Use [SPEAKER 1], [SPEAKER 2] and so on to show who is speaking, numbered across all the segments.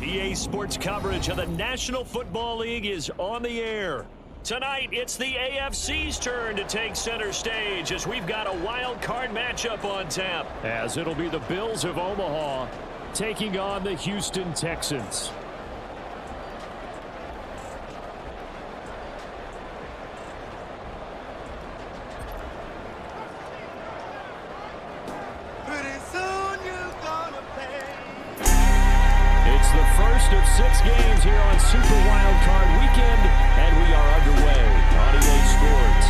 [SPEAKER 1] EA Sports coverage of the National Football League is on the air. Tonight, it's the AFC's turn to take center stage as we've got a wild card matchup on tap. As it'll be the Bills of Omaha taking on the Houston Texans. It's the first of 6 games here on Super Wild Card Weekend, and we are underway on EA Sports.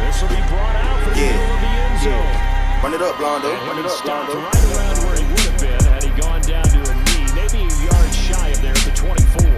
[SPEAKER 1] This will be brought out from the middle of the end zone.
[SPEAKER 2] Run it up, Blondo. Run it up,
[SPEAKER 1] Stopped
[SPEAKER 2] Blondo.
[SPEAKER 1] right around where he would have been had he gone down to a knee, maybe a yard shy of there at the 24.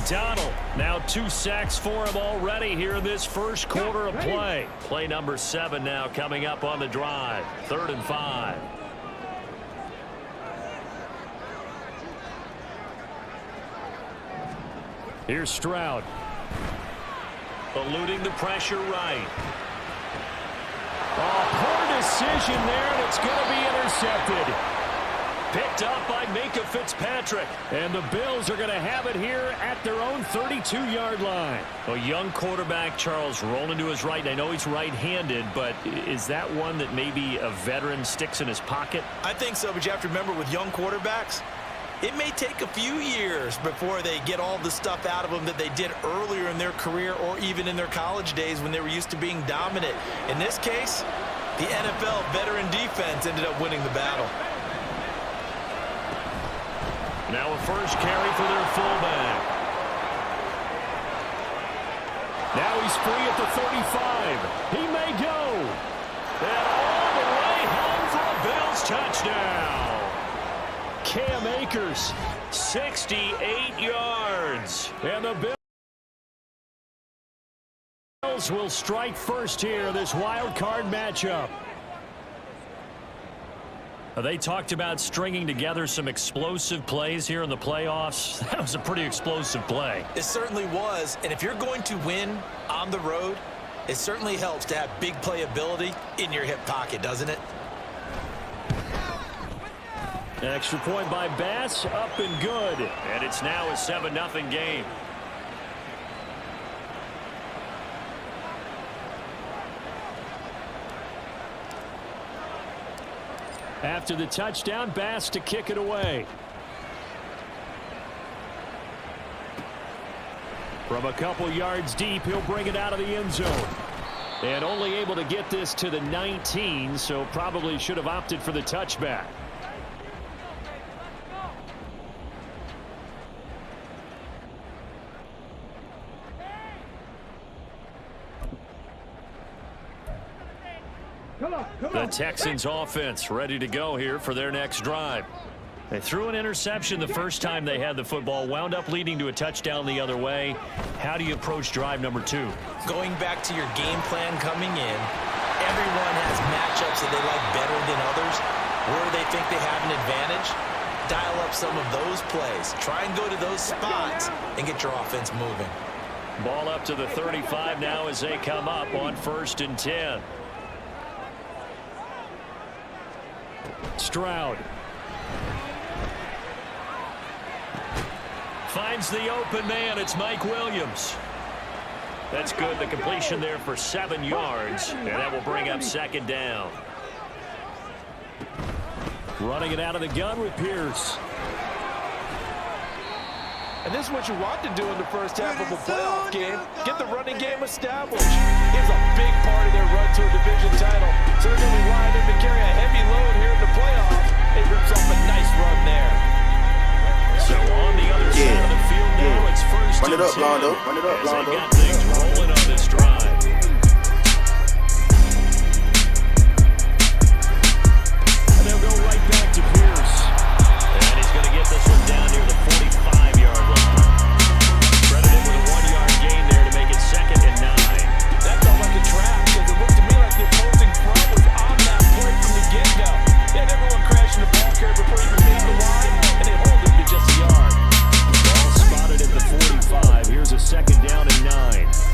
[SPEAKER 1] Donald. Now 2 sacks for him already here in this first quarter of play. Play number 7 now coming up on the drive. 3rd and 5. Here's Stroud. Eluding the pressure right. Oh, poor decision there, and it's going to be intercepted. Picked up by Minka Fitzpatrick. And the Bills are going to have it here at their own 32-yard line. A young quarterback, Charles, rolling to his right. I know he's right-handed, but is that one that maybe a veteran sticks in his pocket?
[SPEAKER 3] I think so, but you have to remember with young quarterbacks, it may take a few years before they get all the stuff out of them that they did earlier in their career or even in their college days when they were used to being dominant. In this case, the NFL veteran defense ended up winning the battle.
[SPEAKER 1] Now a first carry for their fullback. Now he's free at the 35. He may go. And all the way home for a Bills touchdown. Cam Akers, 68 yards. And the Bills will strike first here, this wild card matchup. They talked about stringing together some explosive plays here in the playoffs. That was a pretty explosive play.
[SPEAKER 3] It certainly was, and if you're going to win on the road, it certainly helps to have big playability in your hip pocket, doesn't it?
[SPEAKER 1] An extra point by Bass, up and good. And it's now a 7-0 game. After the touchdown, Bass to kick it away. From a couple yards deep, he'll bring it out of the end zone. And only able to get this to the 19, so probably should have opted for the touchback. The Texans offense ready to go here for their next drive. They threw an interception the first time they had the football, wound up leading to a touchdown the other way. How do you approach drive number 2?
[SPEAKER 3] Going back to your game plan coming in, everyone has matchups that they like better than others. Where they think they have an advantage, dial up some of those plays. Try and go to those spots and get your offense moving.
[SPEAKER 1] Ball up to the 35 now as they come up on 1st and 10. Stroud finds the open man. It's Mike Williams. That's good. The completion there for 7 yards, and that will bring up 2nd down. Running it out of the gun with Pierce.
[SPEAKER 4] And this is what you want to do in the first half of a playoff game. Get the running game established. Gives a big part of their run to a division title. So they're going to rely on him to carry a heavy load here in the playoffs. He rips off a nice run there.
[SPEAKER 1] So on the other side of the field now, it's 1st
[SPEAKER 2] Run it
[SPEAKER 1] and
[SPEAKER 2] up,
[SPEAKER 1] 10.
[SPEAKER 2] Londo. Run it up,
[SPEAKER 1] As they
[SPEAKER 2] Londo.
[SPEAKER 1] got things rolling on this drive. And they'll go right back to Pierce. And he's going to get this one down near the 45-yard line. Credited with a 1-yard gain there to make it 2nd and 9.
[SPEAKER 4] That felt like a trap because it looked to me like the opposing front was on that play from the get-go. They had everyone crashing the ball carrier before he even made the line, and they hold him to just a yard.
[SPEAKER 1] Ball spotted at the 45. Here's a 2nd down and 9.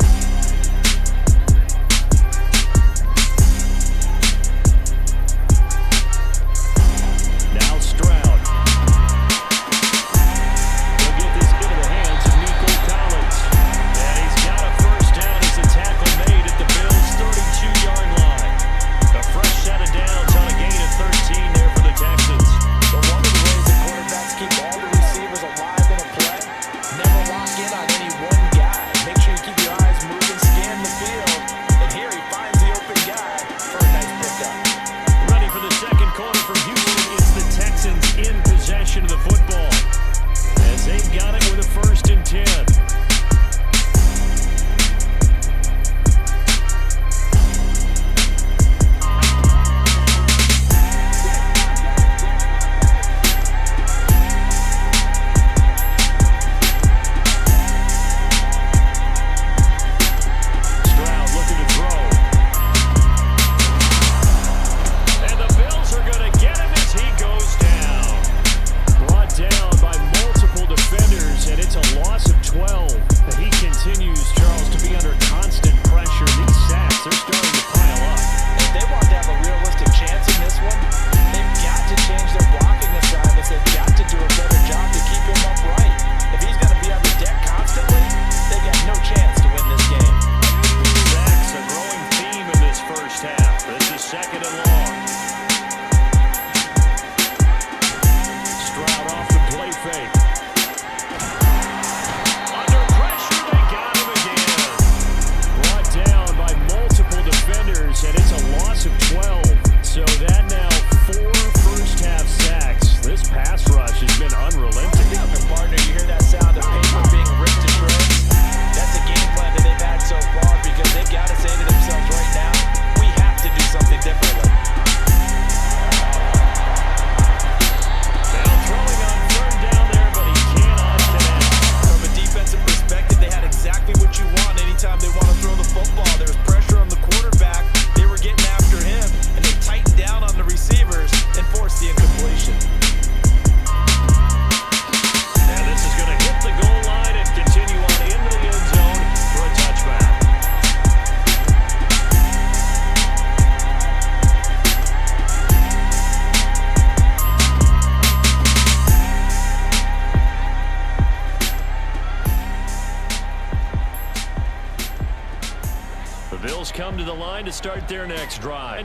[SPEAKER 1] Bills come to the line to start their next drive.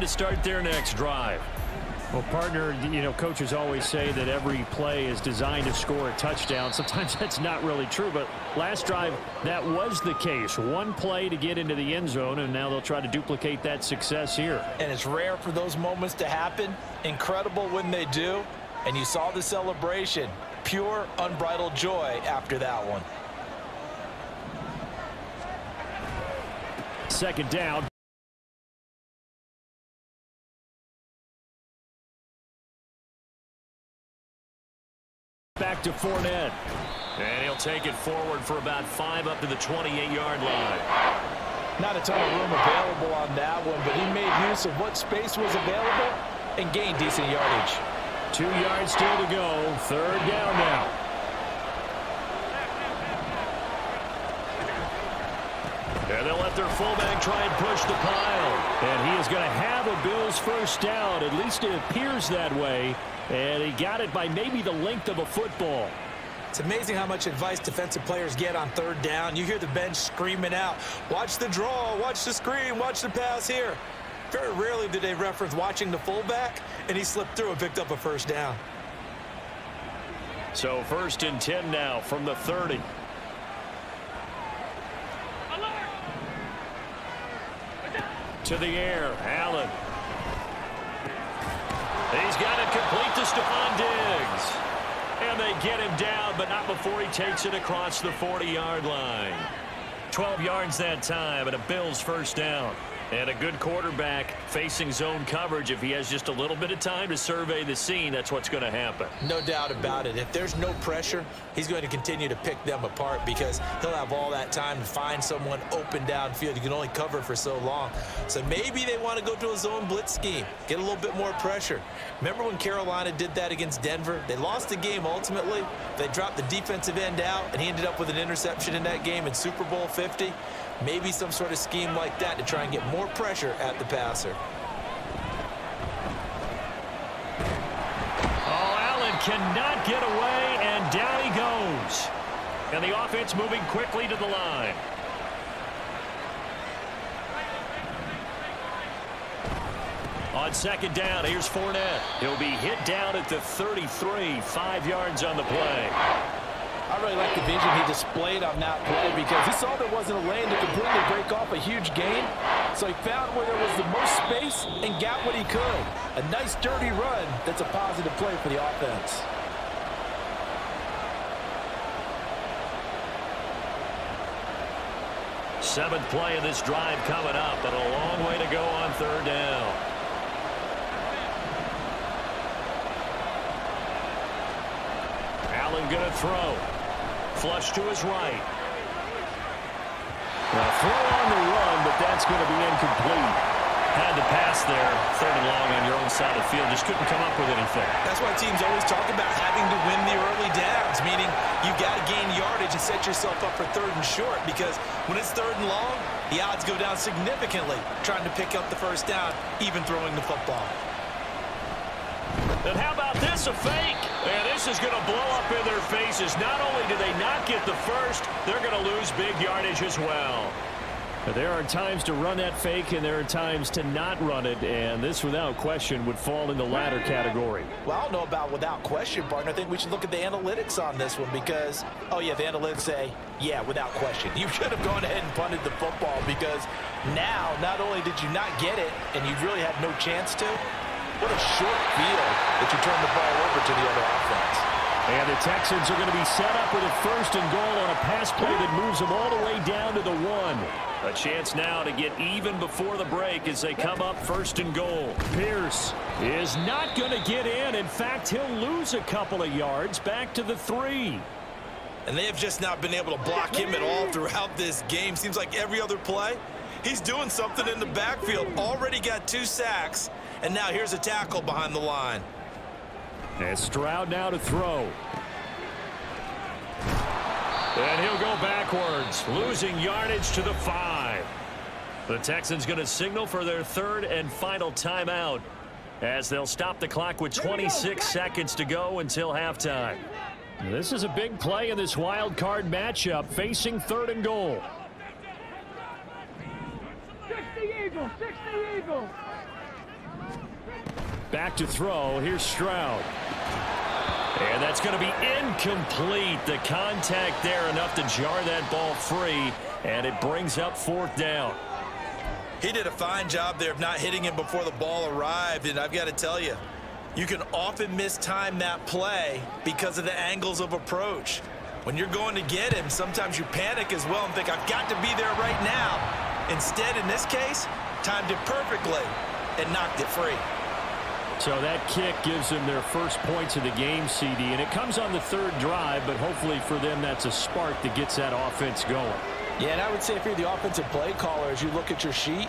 [SPEAKER 5] Well, partner, you know, coaches always say that every play is designed to score a touchdown. Sometimes that's not really true, but last drive, that was the case. One play to get into the end zone, and now they'll try to duplicate that success here.
[SPEAKER 3] And it's rare for those moments to happen. Incredible when they do. And you saw the celebration. Pure, unbridled joy after that one.
[SPEAKER 5] Second down. Back to Fournette.
[SPEAKER 1] And he'll take it forward for about 5 up to the 28-yard line.
[SPEAKER 3] Not a ton of room available on that one, but he made use of what space was available and gained decent yardage.
[SPEAKER 5] 2 yards still to go. Third down now.
[SPEAKER 1] And they'll let their fullback try and push the pile.
[SPEAKER 5] And he is going to have a Bills first down. At least it appears that way. And he got it by maybe the length of a football.
[SPEAKER 3] It's amazing how much advice defensive players get on third down. You hear the bench screaming out, watch the draw, watch the screen, watch the pass here. Very rarely do they reference watching the fullback, and he slipped through and picked up a first down.
[SPEAKER 1] So 1st and 10 now from the 30. To the air, Allen. He's got it complete to Stephon Diggs. And they get him down, but not before he takes it across the 40-yard line. 12 yards that time, and a Bills first down. And a good quarterback facing zone coverage. If he has just a little bit of time to survey the scene, that's what's going to happen.
[SPEAKER 3] No doubt about it. If there's no pressure, he's going to continue to pick them apart because he'll have all that time to find someone open downfield. You can only cover for so long. So maybe they want to go to a zone blitz scheme, get a little bit more pressure. Remember when Carolina did that against Denver? They lost the game ultimately. They dropped the defensive end out, and he ended up with an interception in that game in Super Bowl 50. Maybe some sort of scheme like that to try and get more pressure at the passer.
[SPEAKER 1] Oh, Allen cannot get away, and down he goes. And the offense moving quickly to the line. On second down, here's Fournette. He'll be hit down at the 33, 5 yards on the play.
[SPEAKER 4] I really like the vision he displayed on that play because he saw there wasn't a lane to completely break off a huge gain. So he found where there was the most space and got what he could. A nice, dirty run that's a positive play for the offense.
[SPEAKER 1] Seventh play of this drive coming up, but a long way to go on third down. Allen going to throw. Flush to his right. Now throw on the run, but that's going to be incomplete. Had to pass there, 3rd and long on your own side of the field. Just couldn't come up with anything.
[SPEAKER 3] That's why teams always talk about having to win the early downs, meaning you've got to gain yardage and set yourself up for 3rd and short, because when it's 3rd and long, the odds go down significantly trying to pick up the first down, even throwing the football.
[SPEAKER 1] And how about this, a fake? And this is going to blow up in their faces. Not only do they not get the first, they're going to lose big yardage as well.
[SPEAKER 5] There are times to run that fake, and there are times to not run it, and this, without question, would fall in the latter category.
[SPEAKER 3] Well, I don't know about without question, partner. I think we should look at the analytics on this one because, oh, yeah, the analytics say, yeah, without question. You should have gone ahead and punted the football because now, not only did you not get it, and you really had no chance to, what a short field that you turn the ball over to the other offense.
[SPEAKER 5] And the Texans are going to be set up with a 1st and goal on a pass play that moves them all the way down to the 1.
[SPEAKER 1] A chance now to get even before the break as they come up 1st and goal.
[SPEAKER 5] Pierce is not going to get in. In fact, he'll lose a couple of yards back to the 3.
[SPEAKER 3] And they have just not been able to block him at all throughout this game. Seems like every other play, he's doing something in the backfield. Already got 2 sacks. And now here's a tackle behind the line.
[SPEAKER 5] And Stroud now to throw.
[SPEAKER 1] And he'll go backwards, losing yardage to the 5. The Texans going to signal for their 3rd and final timeout as they'll stop the clock with 26 seconds to go until halftime.
[SPEAKER 5] This is a big play in this wild card matchup facing 3rd and goal. Back to throw. Here's Stroud. And that's going to be incomplete. The contact there enough to jar that ball free, and it brings up 4th down.
[SPEAKER 3] He did a fine job there of not hitting him before the ball arrived, and I've got to tell you, you can often mistime that play because of the angles of approach. When you're going to get him, sometimes you panic as well and think, I've got to be there right now. Instead, in this case, timed it perfectly and knocked it free.
[SPEAKER 5] So that kick gives them their first points of the game, CD, and it comes on the 3rd drive, but hopefully for them that's a spark that gets that offense going.
[SPEAKER 4] Yeah, and I would say if you're the offensive play caller, as you look at your sheet,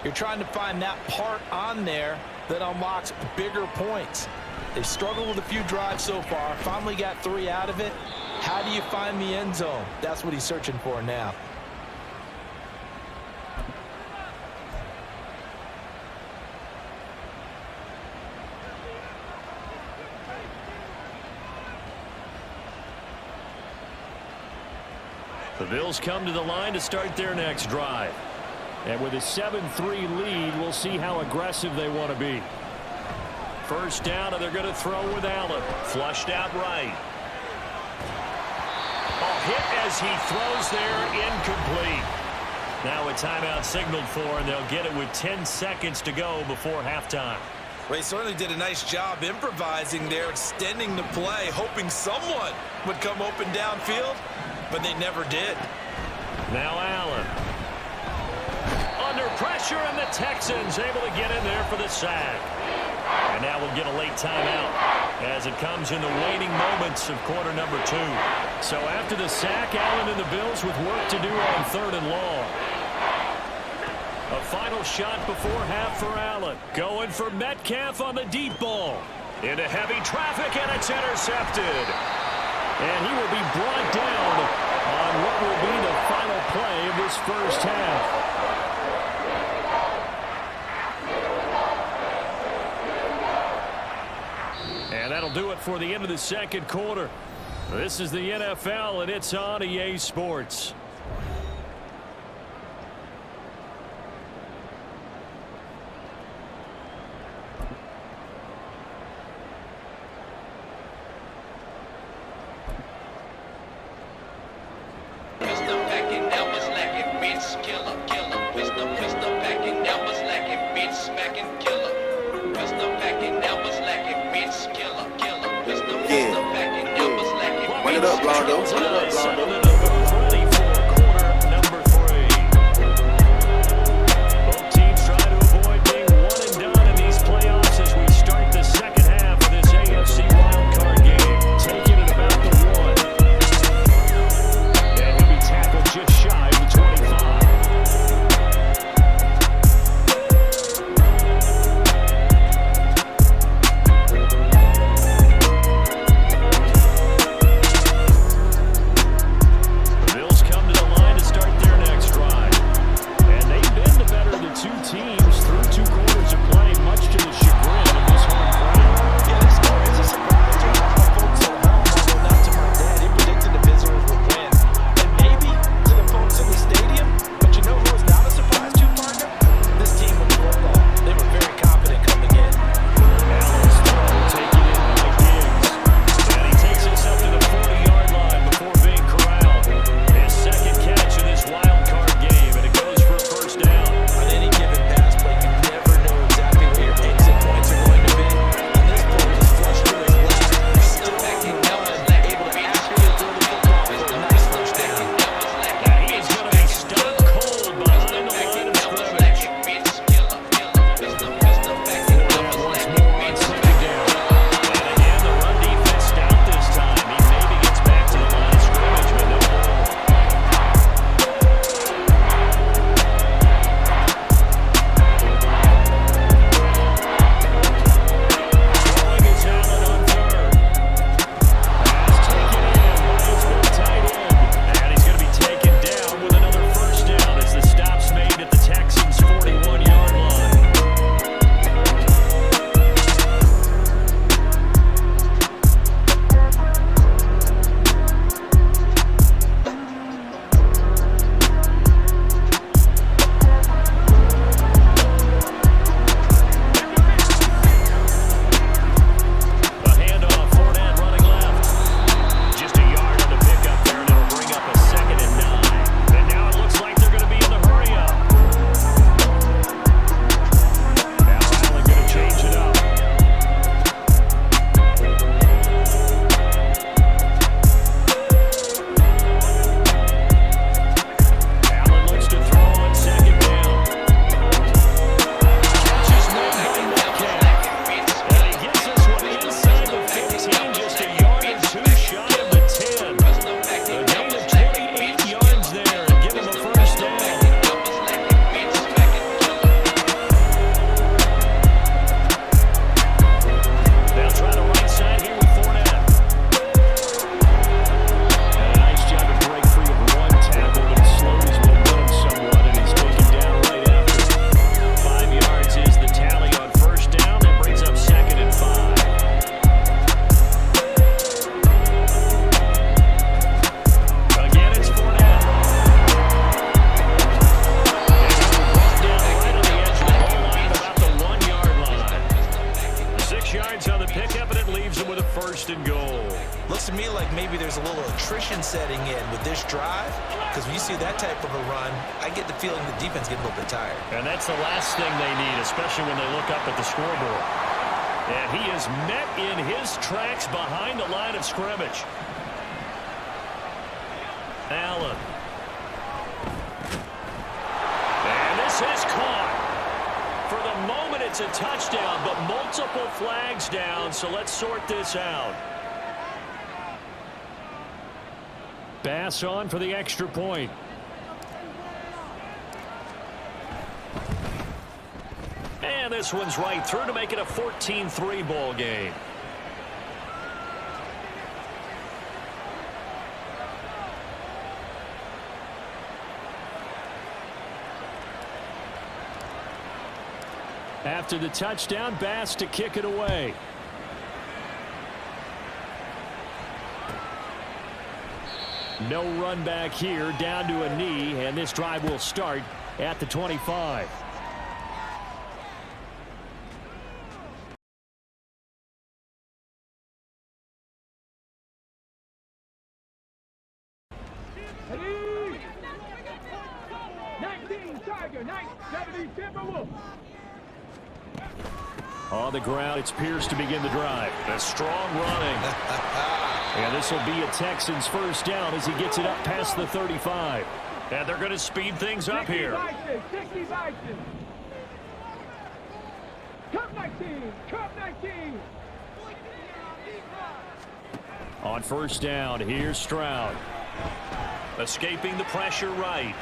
[SPEAKER 4] you're trying to find that part on there that unlocks bigger points. They struggled with a few drives so far, finally got 3 out of it. How do you find the end zone? That's what he's searching for now.
[SPEAKER 5] The Bills come to the line to start their next drive. And with a 7-3 lead, we'll see how aggressive they want to be. First down, and they're going to throw with Allen. Flushed out right. Hit as he throws there, incomplete. Now a timeout signaled for, and they'll get it with 10 seconds to go before halftime.
[SPEAKER 3] Well, he certainly did a nice job improvising there, extending the play, hoping someone would come open downfield, but they never did.
[SPEAKER 5] Now Allen. Under pressure, and the Texans able to get in there for the sack. And now we'll get a late timeout as it comes in the waning moments of quarter number 2. So after the sack, Allen and the Bills with work to do on 3rd and long. A final shot before half for Allen. Going for Metcalf on the deep ball. Into heavy traffic, and it's intercepted. And he will be brought down on what will be the final play of this first half. And that'll do it for the end of the second quarter. This is the NFL, and it's on EA Sports.
[SPEAKER 3] tension setting in with this drive, because when you see that type of a run, I get the feeling the defense getting a little bit tired.
[SPEAKER 1] And that's the last thing they need, especially when they look up at the scoreboard. And he is met in his tracks behind the line of scrimmage. Allen. And this is caught. For the moment, it's a touchdown, but multiple flags down, so let's sort this out. Bass on for the extra point. And this one's right through to make it a 14-3 ball game. After the touchdown, Bass to kick it away. No run back here, down to a knee, and this drive will start at the 25. On the ground, it's Pierce to begin the drive. A strong running. And this will be a Texans first down as he gets it up past the 35. And they're going to speed things up here. On first down, here's Stroud. Escaping the pressure right.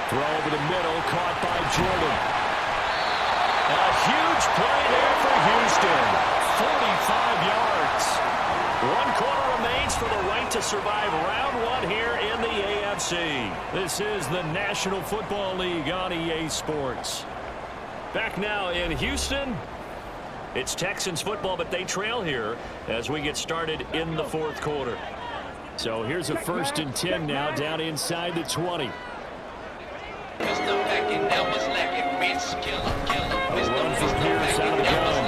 [SPEAKER 1] Throw over the middle, caught by Jordan. A huge play there for Houston. 45 yards. 1 quarter remains for the right to survive round 1 here in the AFC. This is the National Football League on EA Sports. Back now in Houston. It's Texans football, but they trail here as we get started in the 4th quarter. So here's a 1st and 10 now down inside the 20. A run for Pierce out of the gun.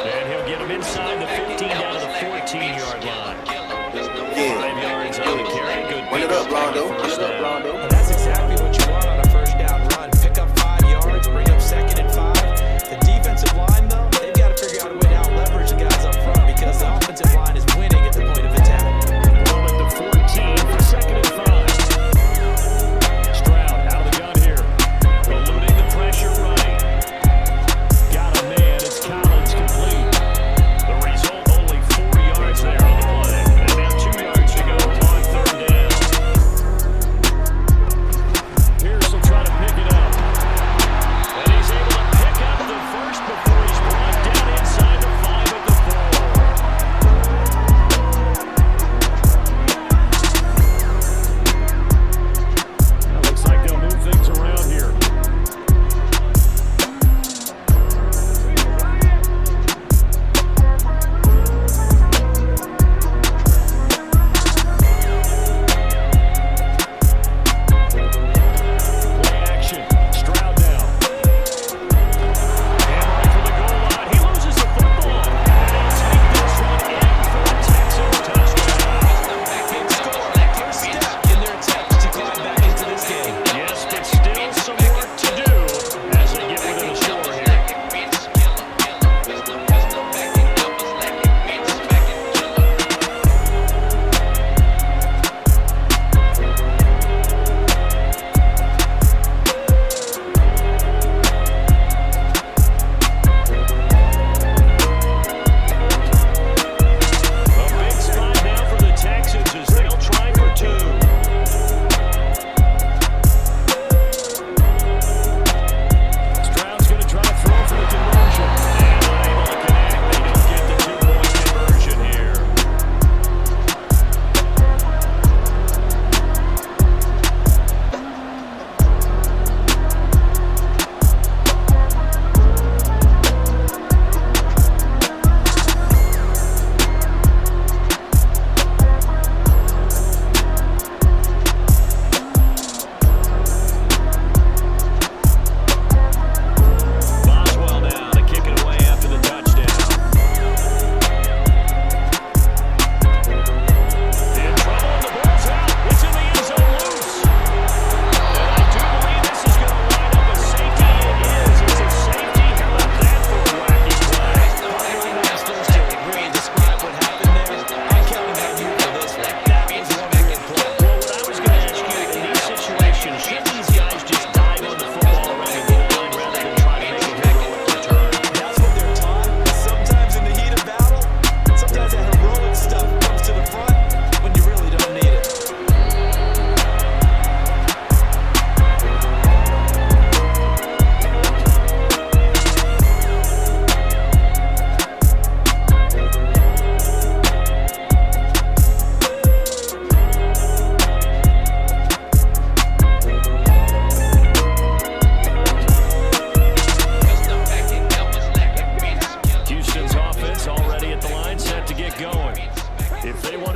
[SPEAKER 1] And he'll get him inside the 15 down to the 14-yard line. 5 yards on the carry. Good.
[SPEAKER 2] Run it up, Blondo. Run it up, Blondo.
[SPEAKER 3] And that's exactly what you want on a first down run. Pick up 5 yards, bring up 2nd and 5. The defensive line, though, they've got to figure out a way to out-leverage the guys up front because the offensive line is winning at the point of attack.
[SPEAKER 1] Roll at the 14 for 2nd and 5. Pressure right. Got a man. It's Collins complete. The result, only 4 yards there on the play. And now 2 yards to go on 3rd down.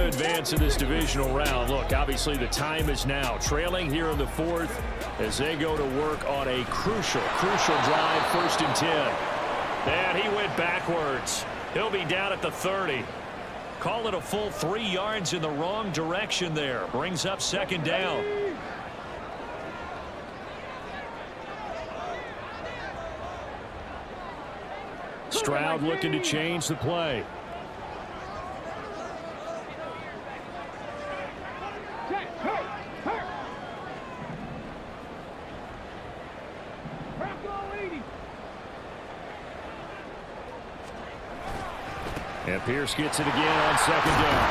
[SPEAKER 5] advance in this divisional round. Look, obviously the time is now. Trailing here in the fourth as they go to work on a crucial drive, 1st and 10. And he went backwards. He'll be down at the 30. Call it a full 3 yards in the wrong direction there. Brings up 2nd down. Stroud looking to change the play. And Pierce gets it again on 2nd down.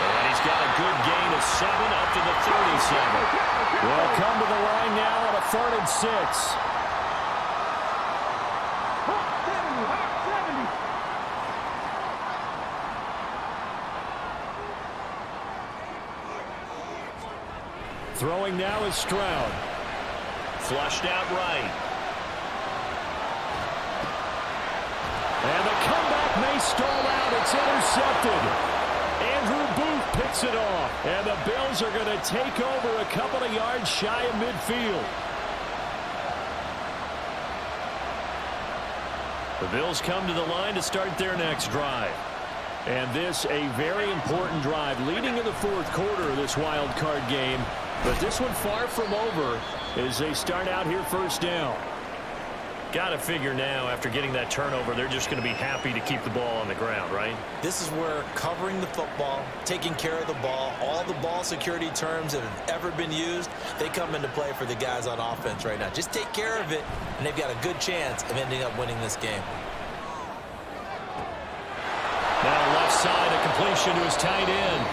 [SPEAKER 1] And he's got a good gain of 7 up to the 37.
[SPEAKER 5] They'll come to the line now on a 3rd and 6. Throwing now is Stroud.
[SPEAKER 1] Flushed out right.
[SPEAKER 5] And the comeback may stall out. It's intercepted. Andrew Booth picks it off. And the Bills are going to take over a couple of yards shy of midfield. The Bills come to the line to start their next drive. And this a very important drive leading in the 4th quarter of this wild card game. But this one far from over as they start out here 1st down.
[SPEAKER 1] Got to figure now, after getting that turnover, they're just going to be happy to keep the ball on the ground, right?
[SPEAKER 3] This is where covering the football, taking care of the ball, all the ball security terms that have ever been used, they come into play for the guys on offense right now. Just take care of it, and they've got a good chance of ending up winning this game.
[SPEAKER 1] Now left side, a completion to his tight end.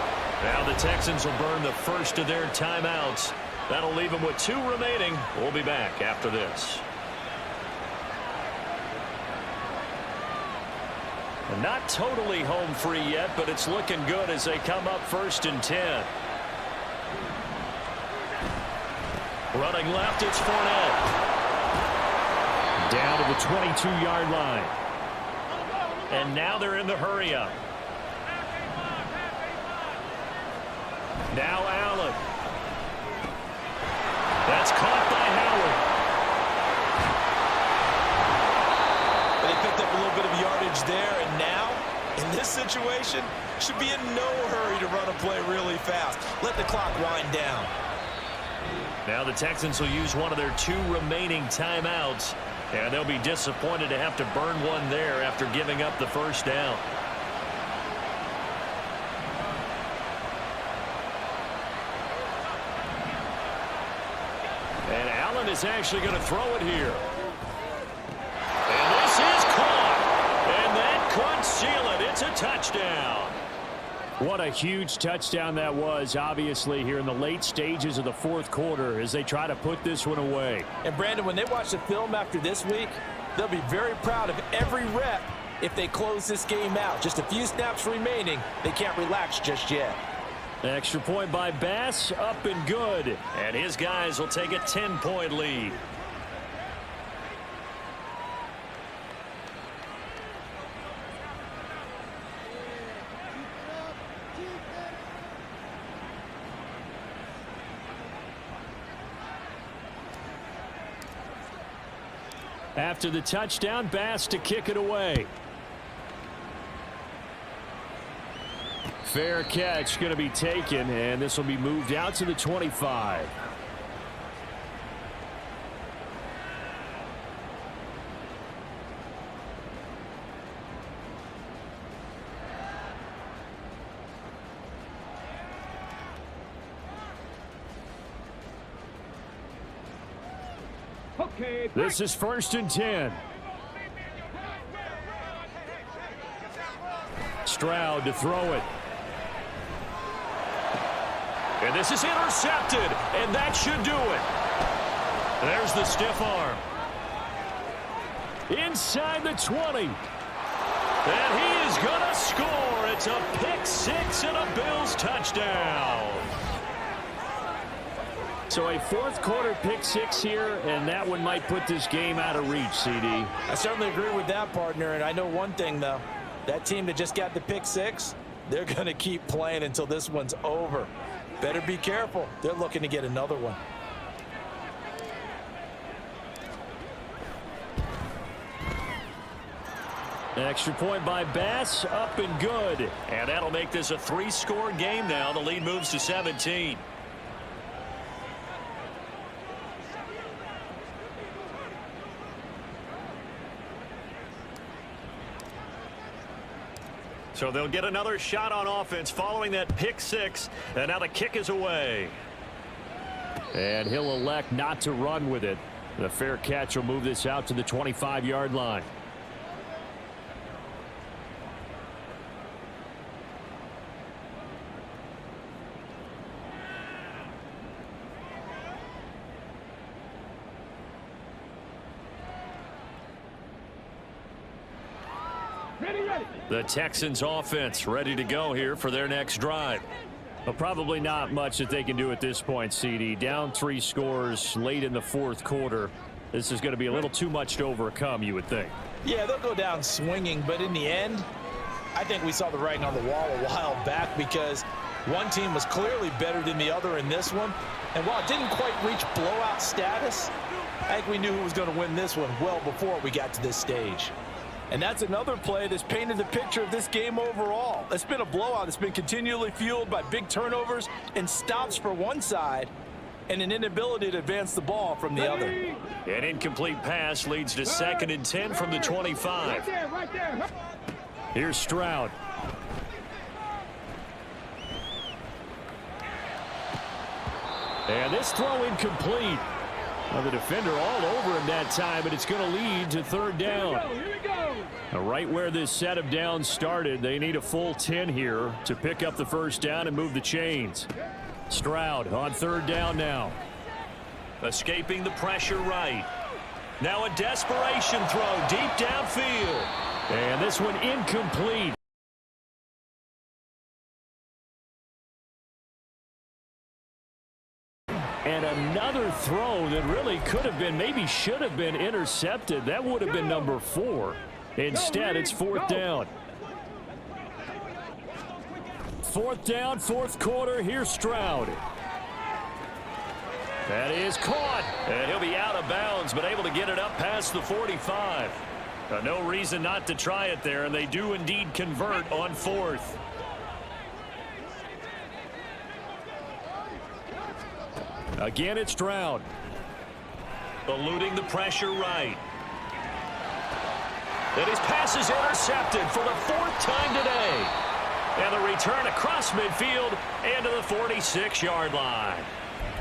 [SPEAKER 1] Now the Texans will burn the first of their timeouts. That'll leave them with 2 remaining. We'll be back after this. And not totally home free yet, but it's looking good as they come up 1st and 10. Running left, it's Fournette.
[SPEAKER 5] Down to the 22-yard line.
[SPEAKER 1] And now they're in the hurry up. Now Allen. That's caught by Howard.
[SPEAKER 3] They picked up a little bit of yardage there, and now, in this situation, should be in no hurry to run a play really fast. Let the clock wind down.
[SPEAKER 1] Now the Texans will use one of their 2 remaining timeouts, and they'll be disappointed to have to burn one there after giving up the 1st down. And Allen is actually going to throw it here. And this is caught. And that could seal it. It's a touchdown.
[SPEAKER 5] What a huge touchdown that was, obviously, here in the late stages of the 4th quarter as they try to put this one away.
[SPEAKER 4] And, Brandon, when they watch the film after this week, they'll be very proud of every rep if they close this game out. Just a few snaps remaining. They can't relax just yet.
[SPEAKER 5] Extra point by Bass, up and good.
[SPEAKER 1] And his guys will take a 10-point lead.
[SPEAKER 5] After the touchdown, Bass to kick it away. Fair catch going to be taken, and this will be moved out to the 25. This is 1st and 10. Stroud to throw it.
[SPEAKER 1] And this is intercepted, and that should do it. There's the stiff arm.
[SPEAKER 5] Inside the 20.
[SPEAKER 1] And he is going to score. It's a pick-6 and a Bills touchdown.
[SPEAKER 5] So a 4th quarter pick-6 here, and that one might put this game out of reach, CD.
[SPEAKER 4] I certainly agree with that, partner, and I know one thing, though. That team that just got the pick-6,
[SPEAKER 3] They're going to keep playing until this one's over. Better be careful. They're looking to get another one.
[SPEAKER 5] Extra point by Bass, up and good.
[SPEAKER 1] And that'll make this a 3-score game now. The lead moves to 17. So they'll get another shot on offense following that pick 6. And now the kick is away.
[SPEAKER 5] And he'll elect not to run with it. The fair catch will move this out to the 25-yard line. The Texans offense ready to go here for their next drive. Well, probably not much that they can do at this point, CD. Down 3 scores late in the 4th quarter. This is going to be a little too much to overcome, you would think.
[SPEAKER 3] Yeah, they'll go down swinging, but in the end, I think we saw the writing on the wall a while back because one team was clearly better than the other in this one. And while it didn't quite reach blowout status, I think we knew who was going to win this one well before we got to this stage. And that's another play that's painted the picture of this game overall. It's been a blowout. It's been continually fueled by big turnovers and stops for one side and an inability to advance the ball from the other.
[SPEAKER 1] An incomplete pass leads to 2nd and 10 from the 25.
[SPEAKER 2] Right there.
[SPEAKER 5] Here's Stroud. And this throw incomplete. Well, the defender all over him that time, but it's going to lead to 3rd down.
[SPEAKER 2] Here we go.
[SPEAKER 5] Right where this set of downs started, they need a full 10 here to pick up the 1st down and move the chains. Stroud on 3rd down now.
[SPEAKER 1] Escaping the pressure right. Now a desperation throw deep downfield.
[SPEAKER 5] And this one incomplete. And another throw that really could have been, maybe should have been intercepted. That would have been number 4. Instead, it's 4th down. 4th down, 4th quarter. Here's Stroud. That is caught.
[SPEAKER 1] And he'll be out of bounds, but able to get it up past the 45. No reason not to try it there, and they do indeed convert on 4th.
[SPEAKER 5] Again, it's Stroud.
[SPEAKER 1] Eluding the pressure right. And his pass is intercepted for the 4th time today. And the return across midfield and to the 46-yard line.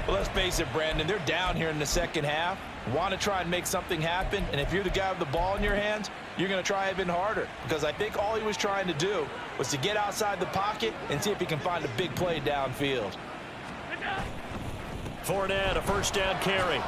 [SPEAKER 3] Well, let's face it, Brandon, they're down here in the 2nd half. Want to try and make something happen, and if you're the guy with the ball in your hands, you're going to try even harder. Because I think all he was trying to do was to get outside the pocket and see if he can find a big play downfield.
[SPEAKER 1] Fournette, a 1st down carry.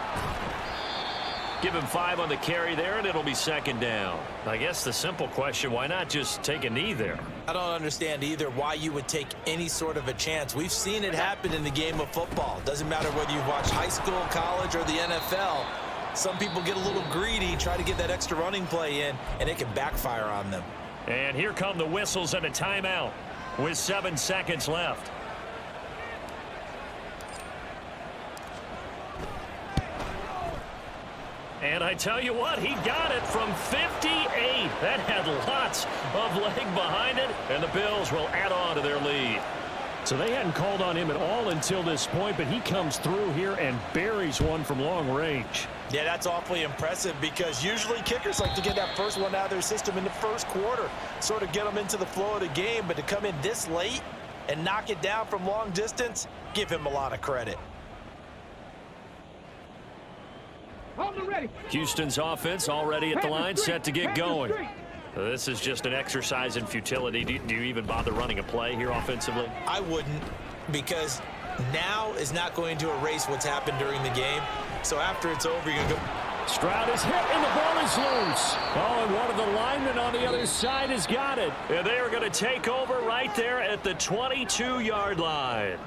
[SPEAKER 1] Give him 5 on the carry there, and it'll be 2nd down. I guess the simple question, why not just take a knee there?
[SPEAKER 3] I don't understand either why you would take any sort of a chance. We've seen it happen in the game of football. Doesn't matter whether you watch high school, college, or the NFL. Some people get a little greedy, try to get that extra running play in, and it can backfire on them.
[SPEAKER 1] And here come the whistles and a timeout with 7 seconds left. And I tell you what, he got it from 58. That had lots of leg behind it, and the Bills will add on to their lead.
[SPEAKER 5] So they hadn't called on him at all until this point, but he comes through here and buries one from long range.
[SPEAKER 3] Yeah, that's awfully impressive because usually kickers like to get that first one out of their system in the 1st quarter, sort of get them into the flow of the game, but to come in this late and knock it down from long distance, give him a lot of credit.
[SPEAKER 1] Houston's offense already at the line, set to get going. This is just an exercise in futility. Do you even bother running a play here offensively?
[SPEAKER 3] I wouldn't, because now is not going to erase what's happened during the game. So after it's over, you're going to go.
[SPEAKER 5] Stroud is hit, and the ball is loose. Oh, and one of the linemen on the other side has got it.
[SPEAKER 1] And they are going to take over right there at the 22-yard line.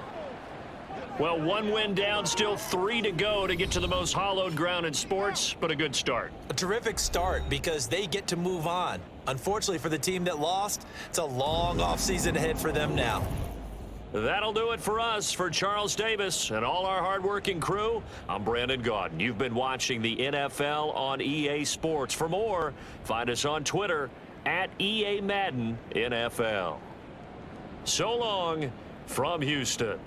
[SPEAKER 1] Well, one win down, still 3 to go to get to the most hallowed ground in sports, but a good start.
[SPEAKER 3] A terrific start because they get to move on. Unfortunately for the team that lost, it's a long offseason ahead for them now.
[SPEAKER 1] That'll do it for us. For Charles Davis and all our hardworking crew, I'm Brandon Gaudin. You've been watching the NFL on EA Sports. For more, find us on Twitter at EA Madden NFL. So long from Houston.